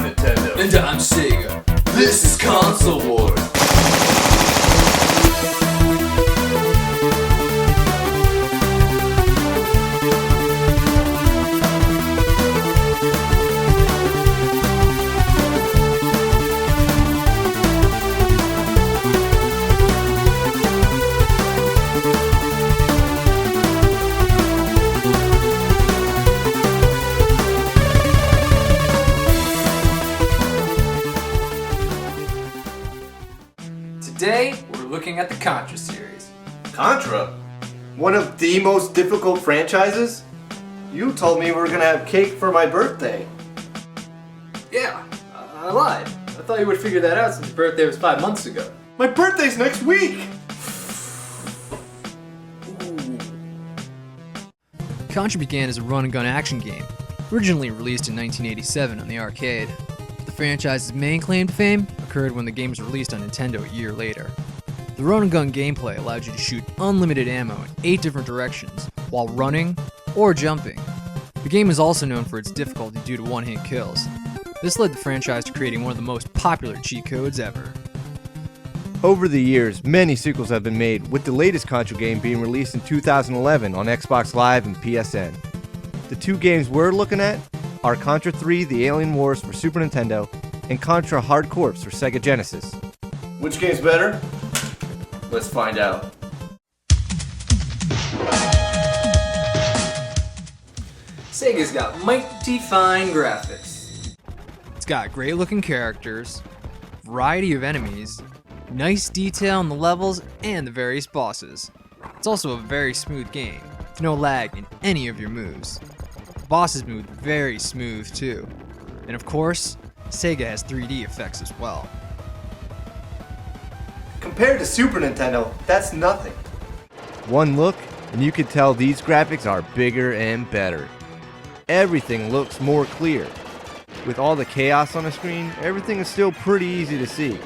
Nintendo. And I'm Sega. This is Console Wars. Today, we're looking at the Contra series. Contra? One of the most difficult franchises? You told me we were gonna have cake for my birthday. Yeah, I lied. I thought you would figure that out since your birthday was 5 months ago. My birthday's next week! Contra began as a run-and-gun action game, originally released in 1987 on the arcade. The franchise's main claim to fame occurred when the game was released on Nintendo a year later. The run-and-gun gameplay allowed you to shoot unlimited ammo in 8 different directions, while running or jumping. The game is also known for its difficulty due to one-hit kills. This led the franchise to creating one of the most popular cheat codes ever. Over the years, many sequels have been made, with the latest Contra game being released in 2011 on Xbox Live and PSN. The 2 games we're looking at are Contra III: The Alien Wars for Super Nintendo and Contra Hard Corps for Sega Genesis. Which game's better? Let's find out. Sega's got mighty fine graphics. It's got great-looking characters, variety of enemies, nice detail in the levels and the various bosses. It's also a very smooth game, with no lag in any of your moves. The bosses move very smooth too. And of course, Sega has 3D effects as well. Compared to Super Nintendo, that's nothing. One look, and you can tell these graphics are bigger and better. Everything looks more clear. With all the chaos on the screen, everything is still pretty easy to see.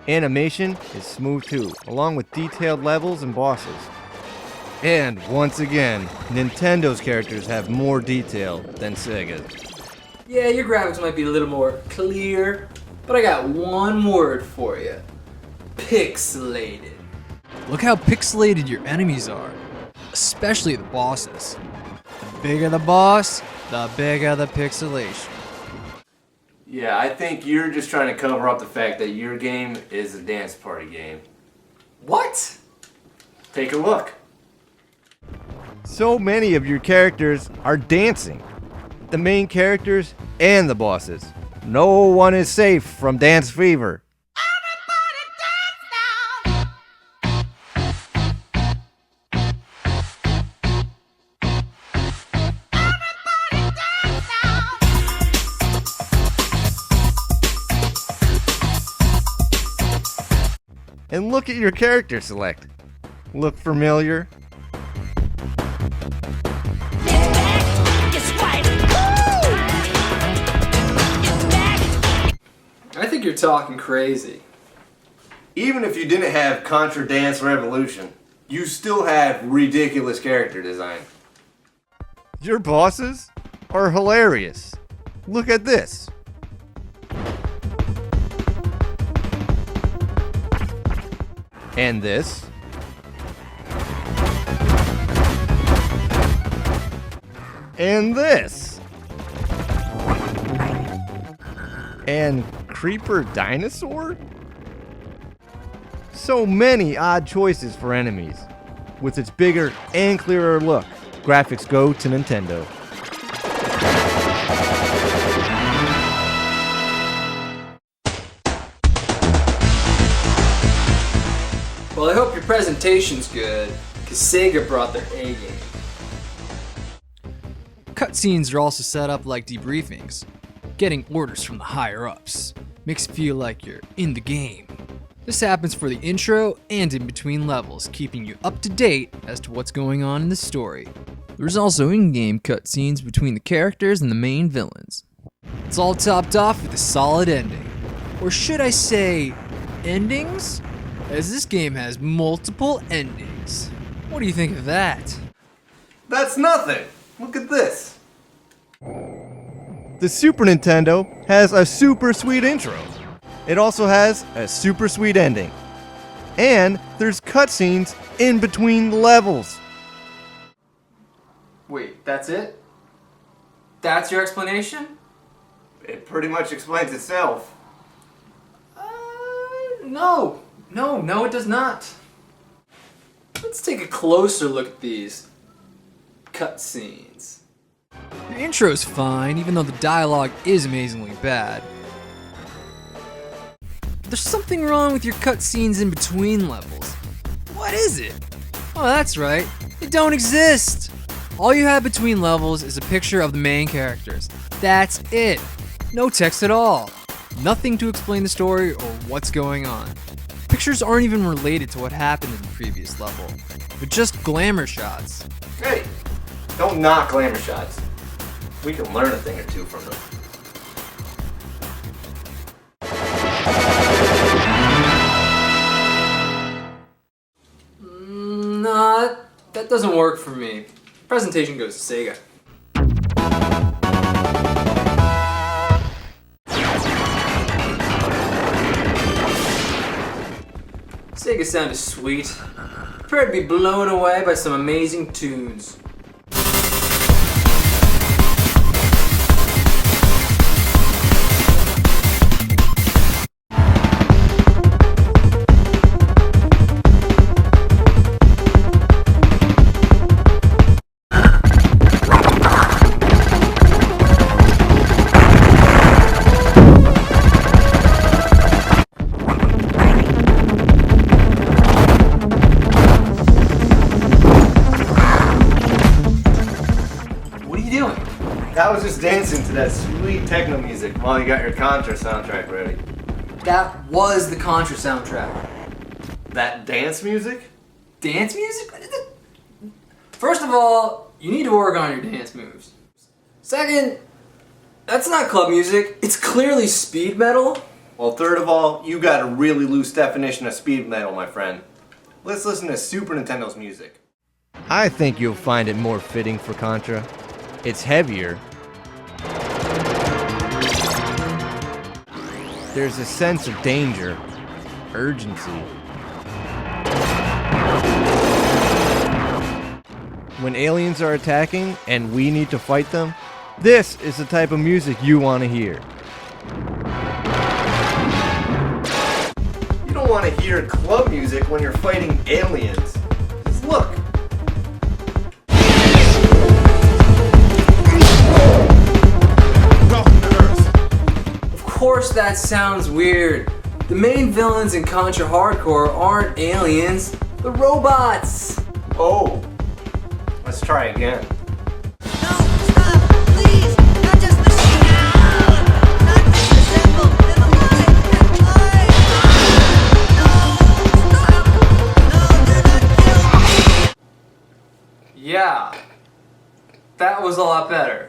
Animation is smooth too, along with detailed levels and bosses. And once again, Nintendo's characters have more detail than Sega's. Yeah, your graphics might be a little more clear, but I got one word for you. Pixelated. Look how pixelated your enemies are, especially the bosses. The bigger the boss, the bigger the pixelation. Yeah, I think you're just trying to cover up the fact that your game is a dance party game. What? Take a look. So many of your characters are dancing. The main characters and the bosses. No one is safe from dance fever. And look at your character select. Look familiar? I think you're talking crazy. Even if you didn't have Contra Dance Revolution, you still have ridiculous character design. Your bosses are hilarious. Look at this. And this. And this. And Creeper Dinosaur? So many odd choices for enemies. With its bigger and clearer look, graphics go to Nintendo. Well, I hope your presentation's good, because Sega brought their A game. Cutscenes are also set up like debriefings. Getting orders from the higher-ups makes it feel like you're in the game. This happens for the intro and in between levels, keeping you up to date as to what's going on in the story. There's also in-game cutscenes between the characters and the main villains. It's all topped off with a solid ending. Or should I say, endings? As this game has multiple endings. What do you think of that? That's nothing. Look at this. The Super Nintendo has a super sweet intro. It also has a super sweet ending. And there's cutscenes in between levels. Wait, that's it? That's your explanation? It pretty much explains itself. No, it does not. Let's take a closer look at these cutscenes. Your intro's fine, even though the dialogue is amazingly bad. There's something wrong with your cutscenes in between levels. What is it? Oh, that's right. They don't exist. All you have between levels is a picture of the main characters. That's it. No text at all. Nothing to explain the story or what's going on. Pictures aren't even related to what happened in the previous level, but just glamour shots. Hey, don't knock glamour shots. We can learn a thing or two from them. Nah, that doesn't work for me. Presentation goes to Sega. Sega sound is sweet. Prepare to be blown away by some amazing tunes. I was just dancing to that sweet techno music while you got your Contra soundtrack ready. That was the Contra soundtrack. That dance music? Dance music? First of all, you need to work on your dance moves. Second, that's not club music. It's clearly speed metal. Well, third of all, you got a really loose definition of speed metal, my friend. Let's listen to Super Nintendo's music. I think you'll find it more fitting for Contra. It's heavier. There's a sense of danger, urgency. When aliens are attacking and we need to fight them, this is the type of music you want to hear. You don't want to hear club music when you're fighting aliens. Just look. Of course that sounds weird. The main villains in Contra Hard Corps aren't aliens, they're robots. Oh, let's try again. No, stop, please! Not just the sound! Not disassemble! Live alive! No, stop! No, do not kill me! Yeah, that was a lot better.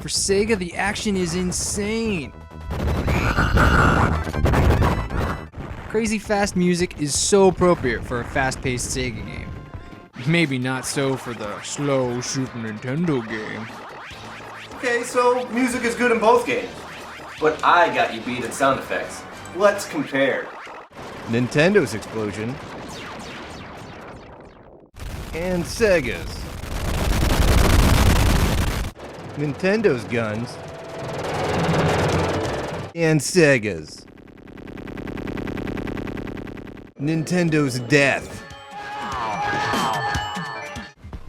For Sega, the action is insane. Crazy fast music is so appropriate for a fast-paced Sega game. Maybe not so for the slow Super Nintendo game. Okay, so music is good in both games. But I got you beat in sound effects. Let's compare. Nintendo's explosion and Sega's. Nintendo's guns and Sega's. Nintendo's death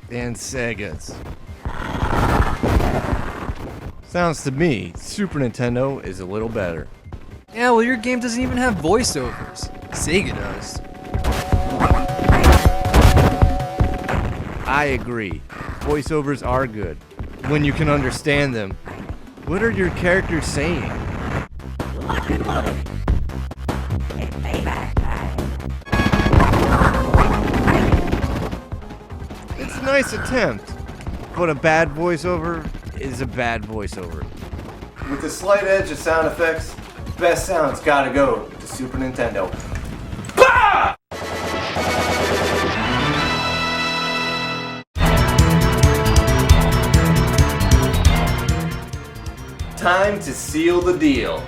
and Sega's. Sounds to me, Super Nintendo is a little better. Yeah, well, your game doesn't even have voiceovers. Sega does. I agree. Voiceovers are good when you can understand them. What are your characters saying? Lock and load. It's payback time. It's a nice attempt, but a bad voiceover is a bad voiceover. With the slight edge of sound effects, the best sounds gotta go to Super Nintendo. Bah! time to seal the deal.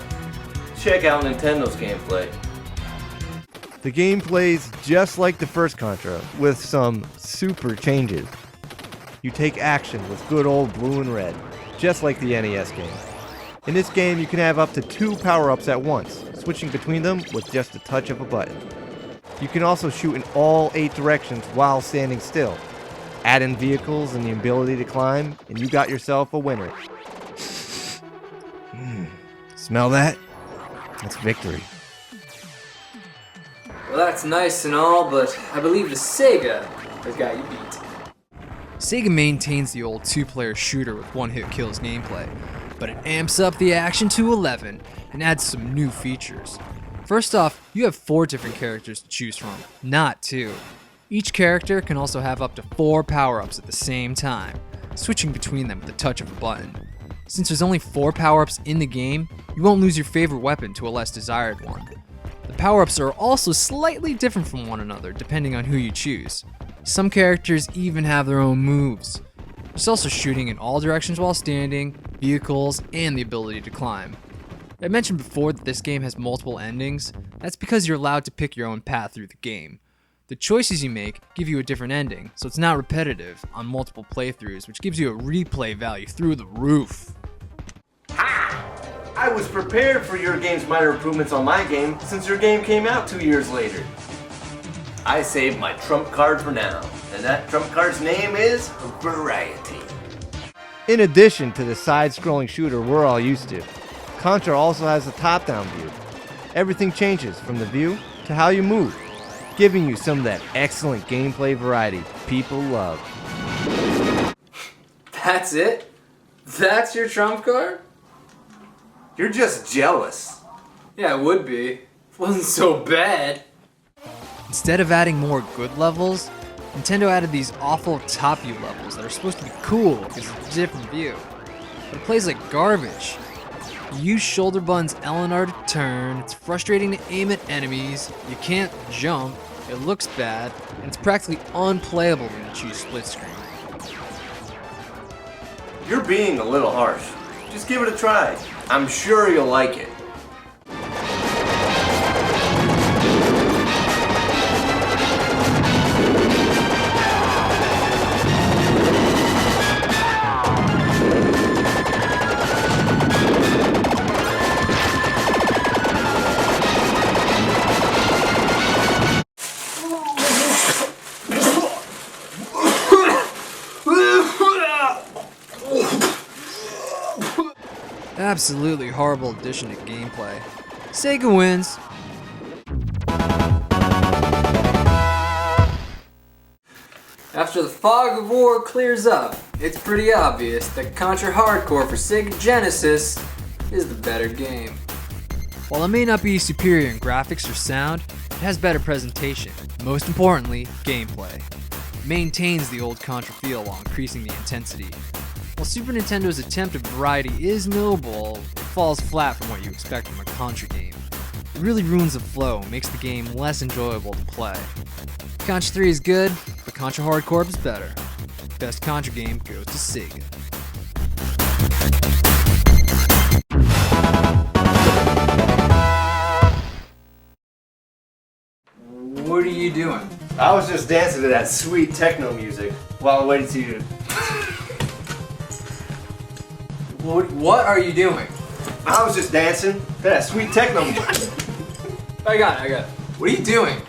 Check out Nintendo's gameplay. The game plays just like the first Contra, with some super changes. You take action with good old blue and red, just like the NES game. In this game, you can have up to 2 power-ups at once, switching between them with just a touch of a button. You can also shoot in all 8 directions while standing still. Add in vehicles and the ability to climb, and you got yourself a winner. Smell that? That's victory. Well, that's nice and all, but I believe the Sega has got you beat. Sega maintains the old 2-player shooter with one-hit kills gameplay, but it amps up the action to 11 and adds some new features. First off, you have 4 different characters to choose from, not 2. Each character can also have up to 4 power-ups at the same time, switching between them with the touch of a button. Since there's only 4 power-ups in the game, you won't lose your favorite weapon to a less desired one. The power-ups are also slightly different from one another depending on who you choose. Some characters even have their own moves. There's also shooting in all directions while standing, vehicles, and the ability to climb. I mentioned before that this game has multiple endings. That's because you're allowed to pick your own path through the game. The choices you make give you a different ending, so it's not repetitive on multiple playthroughs, which gives you a replay value through the roof. I was prepared for your game's minor improvements on my game since your game came out 2 years later. I saved my trump card for now, and that trump card's name is Variety. In addition to the side-scrolling shooter we're all used to, Contra also has a top-down view. Everything changes from the view to how you move, giving you some of that excellent gameplay variety people love. That's it? That's your trump card? You're just jealous. Yeah, it would be. It wasn't so bad. Instead of adding more good levels, Nintendo added these awful top view levels that are supposed to be cool because it's a different view. But it plays like garbage. You use shoulder buttons L and R to turn, it's frustrating to aim at enemies, you can't jump, it looks bad, and it's practically unplayable when you choose split screen. You're being a little harsh. Just give it a try. I'm sure you'll like it. Absolutely horrible addition to gameplay. Sega wins. After the fog of war clears up, it's pretty obvious that Contra Hard Corps for Sega Genesis is the better game. While it may not be superior in graphics or sound, it has better presentation. Most importantly, gameplay. It maintains the old Contra feel while increasing the intensity. While Super Nintendo's attempt at variety is noble, it falls flat from what you expect from a Contra game. It really ruins the flow and makes the game less enjoyable to play. Contra 3 is good, but Contra Hard Corps is better. Best Contra game goes to Sega. What are you doing? I was just dancing to that sweet techno music while I waited to you. What are you doing? I was just dancing to that sweet techno music. I got it. What are you doing?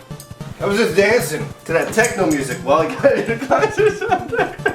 I was just dancing to that techno music while I got into concert.